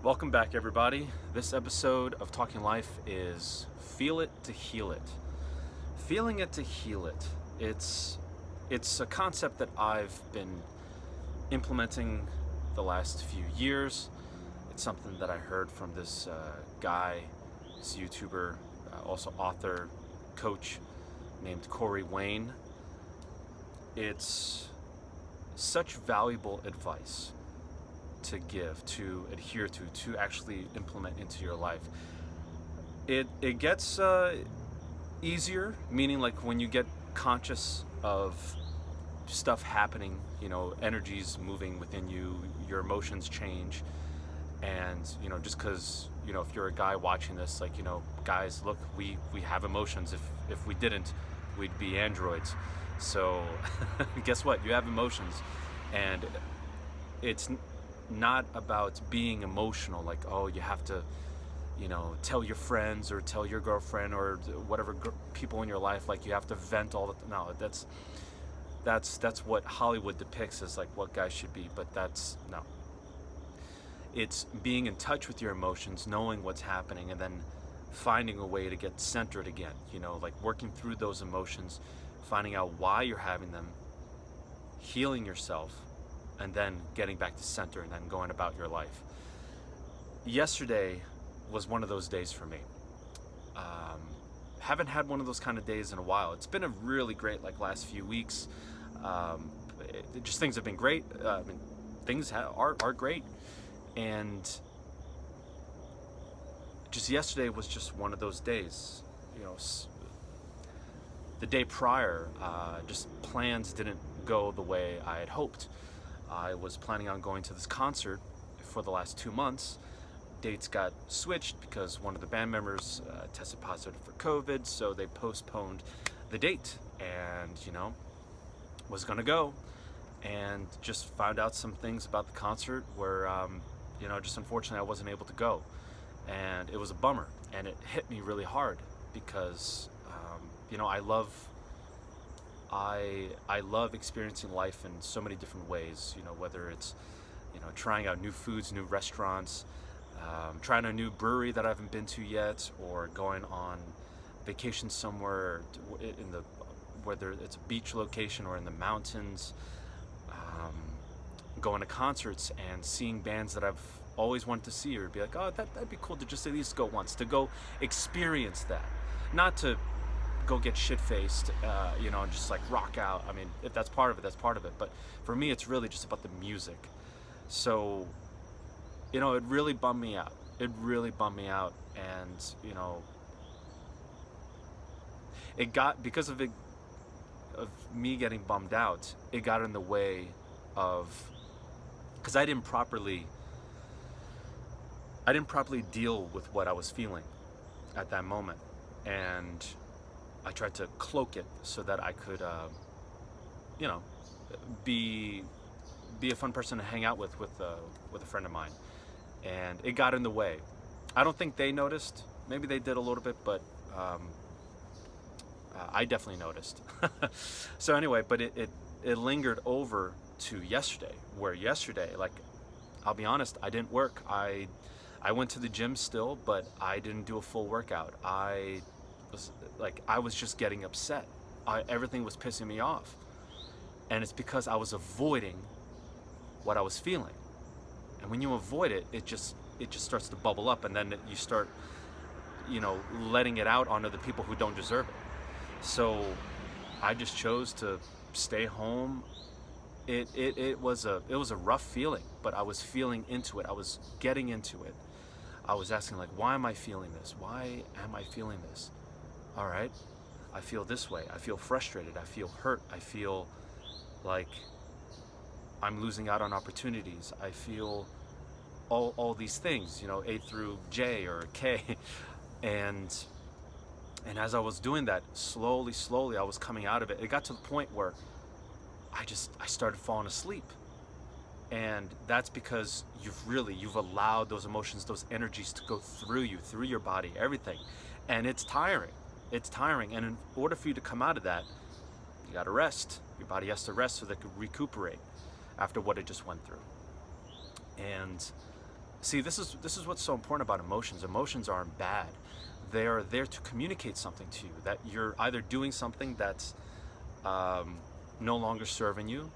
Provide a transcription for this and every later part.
Welcome back, everybody. This episode of Talking Life is Feel It to Heal It. Feeling it to heal it. It's a concept that I've been implementing the last few years. It's something that I heard from this guy, this YouTuber, also author, coach named Corey Wayne. It's such valuable advice to give, to adhere to actually implement into your life. It gets easier, meaning like when you get conscious of stuff happening, energies moving within you, your emotions change, and just because if you're a guy watching this, like guys, look, we have emotions. If we didn't, we'd be androids. So guess what? You have emotions, and it's not about being emotional, like, oh, you have to tell your friends or tell your girlfriend or whatever people in your life, like you have to vent all the no, that's what Hollywood depicts as like what guys should be, but that's no. It's being in touch with your emotions, knowing what's happening, and then finding a way to get centered again, like working through those emotions, finding out why you're having them, healing yourself, and then getting back to center and then going about your life. Yesterday was one of those days for me. Haven't had one of those kind of days in a while. It's been a really great last few weeks. Just things have been great. Things are great, and just yesterday was just one of those days. The day prior, just plans didn't go the way I had hoped. I was planning on going to this concert for the last 2 months. Dates got switched because one of the band members tested positive for COVID, so they postponed the date, and was gonna go, and just found out some things about the concert where just unfortunately I wasn't able to go, and it was a bummer, and it hit me really hard because I love experiencing life in so many different ways, whether it's trying out new foods, new restaurants, trying a new brewery that I haven't been to yet, or going on vacation somewhere whether it's a beach location or in the mountains, going to concerts and seeing bands that I've always wanted to see, or be like, oh, that'd be cool to just at least go once, to go experience that, not to go get shit-faced, and just like rock out. I mean, if that's part of it, that's part of it. But for me, it's really just about the music. So, it really bummed me out. It really bummed me out, and it got, because of me getting bummed out, it got in the way of, because I didn't properly deal with what I was feeling at that moment, and I tried to cloak it so that I could, be a fun person to hang out with a friend of mine, and it got in the way. I don't think they noticed. Maybe they did a little bit, but I definitely noticed. So anyway, but it lingered over to yesterday, where yesterday, I'll be honest, I didn't work. I went to the gym still, but I didn't do a full workout. I was just getting upset. Everything was pissing me off, and it's because I was avoiding what I was feeling. And when you avoid it, it just starts to bubble up, and then you start letting it out onto the people who don't deserve it. So I just chose to stay home. It was a rough feeling, but I was feeling into it. I was getting into it. I was asking, why am I feeling this? Why am I feeling this? All right, I feel this way. I feel frustrated. I feel hurt. I feel like I'm losing out on opportunities. I feel all these things, A through J or K. And as I was doing that, slowly, I was coming out of it. It got to the point where I started falling asleep. And that's because you've allowed those emotions, those energies to go through you, through your body, everything. And it's tiring. And in order for you to come out of that, you gotta rest. Your body has to rest so that it can recuperate after what it just went through. And See, this is what's so important about emotions. Emotions aren't bad. They are there to communicate something to you, that you're either doing something that's um, no longer serving you,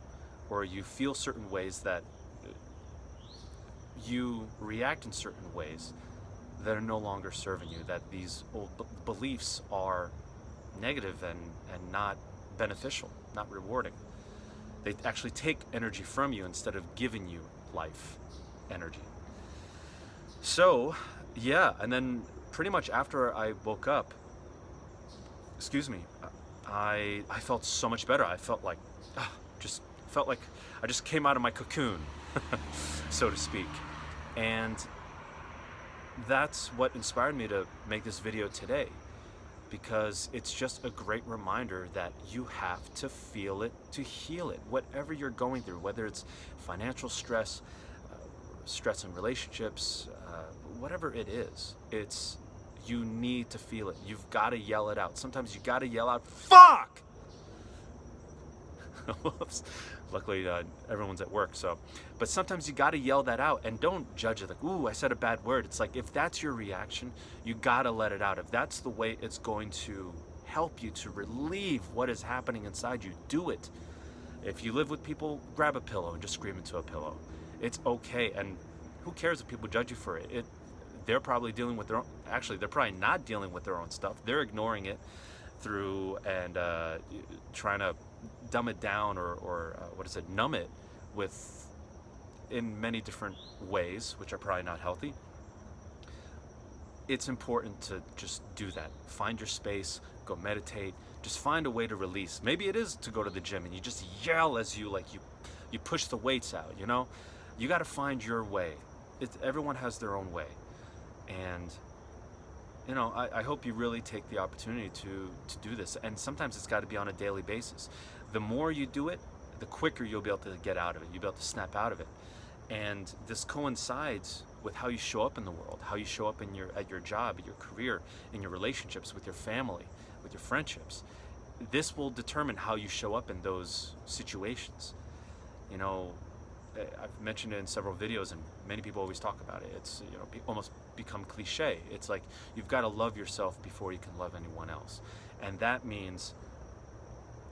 or you feel certain ways, that you react in certain ways that are no longer serving you, that these old beliefs are negative and not beneficial, not rewarding. They actually take energy from you instead of giving you life energy. So, yeah, and then pretty much after I woke up, excuse me, I felt so much better. I felt like, just felt like I just came out of my cocoon, so to speak. And that's what inspired me to make this video today, because it's just a great reminder that you have to feel it to heal it. Whatever you're going through, whether it's financial stress, stress in relationships, whatever it is, you need to feel it. You've got to yell it out. Sometimes you got to yell out, fuck! Whoops. Luckily, everyone's at work, so. But sometimes you got to yell that out, and don't judge it like, ooh, I said a bad word. It's like, if that's your reaction, you got to let it out. If that's the way it's going to help you to relieve what is happening inside you, do it. If you live with people, grab a pillow and just scream into a pillow. It's okay, and who cares if people judge you for it? They're probably dealing with their own, actually, they're probably not dealing with their own stuff. They're ignoring it through and trying to dumb it down or numb it in many different ways, which are probably not healthy. It's important to just do that. Find your space, go meditate, just find a way to release. Maybe it is to go to the gym and you just yell as you push the weights out, you know? You got to find your way. Everyone has their own way. And you know, I hope you really take the opportunity to do this. And sometimes it's got to be on a daily basis. The more you do it, the quicker you'll be able to get out of it. You'll be able to snap out of it. And this coincides with how you show up in the world, how you show up at your job, at your career, in your relationships, with your family, with your friendships. This will determine how you show up in those situations. You know, I've mentioned it in several videos, and many people always talk about it. It's, you know, almost become cliche. It's like you've got to love yourself before you can love anyone else, and that means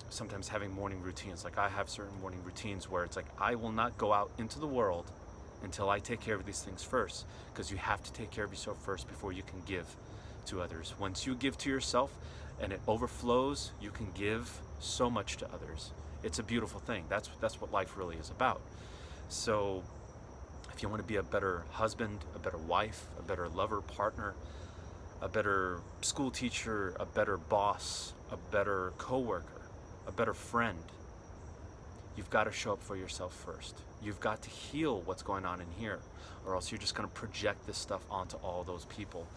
sometimes having morning routines. Like I have certain morning routines where it's like I will not go out into the world until I take care of these things first, because you have to take care of yourself first before you can give to others. Once you give to yourself and it overflows, you can give so much to others. It's a beautiful thing. That's what life really is about. So if you want to be a better husband, a better wife, a better lover, partner, a better school teacher, a better boss, a better coworker, a better friend, you've got to show up for yourself first. You've got to heal what's going on in here, or else you're just going to project this stuff onto all those people.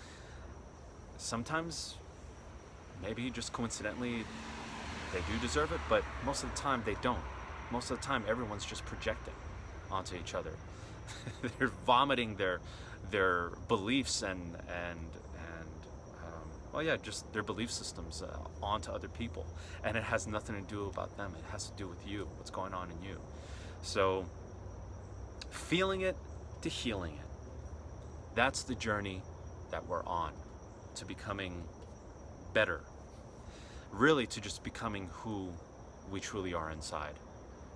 Sometimes, maybe just coincidentally, they do deserve it, but most of the time they don't. Most of the time, everyone's just projecting onto each other. They're vomiting their beliefs and just their belief systems onto other people, and it has nothing to do about them. It has to do with you, what's going on in you. So feeling it to healing it, that's the journey that we're on, to becoming better, really to just becoming who we truly are inside.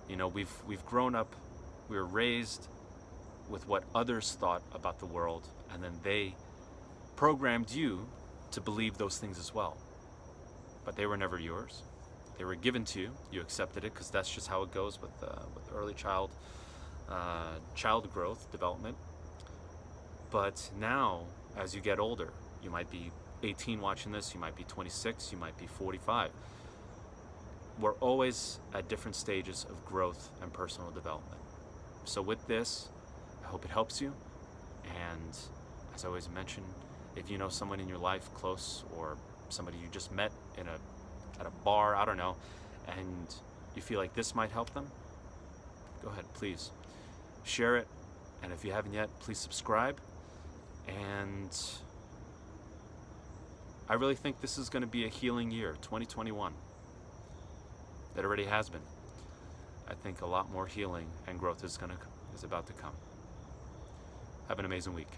You know, we've grown up, we were raised with what others thought about the world, and then they programmed you to believe those things as well. But they were never yours. They were given to you. You accepted it because that's just how it goes with early child growth, development. But now, as you get older, you might be 18 watching this, you might be 26, you might be 45. We're always at different stages of growth and personal development. So with this, I hope it helps you. And as I always mention, if you know someone in your life close, or somebody you just met at a bar, I don't know, and you feel like this might help them, go ahead, please share it. And if you haven't yet, please subscribe. And I really think this is going to be a healing year, 2021. That already has been. I think a lot more healing and growth is about to come. Have an amazing week.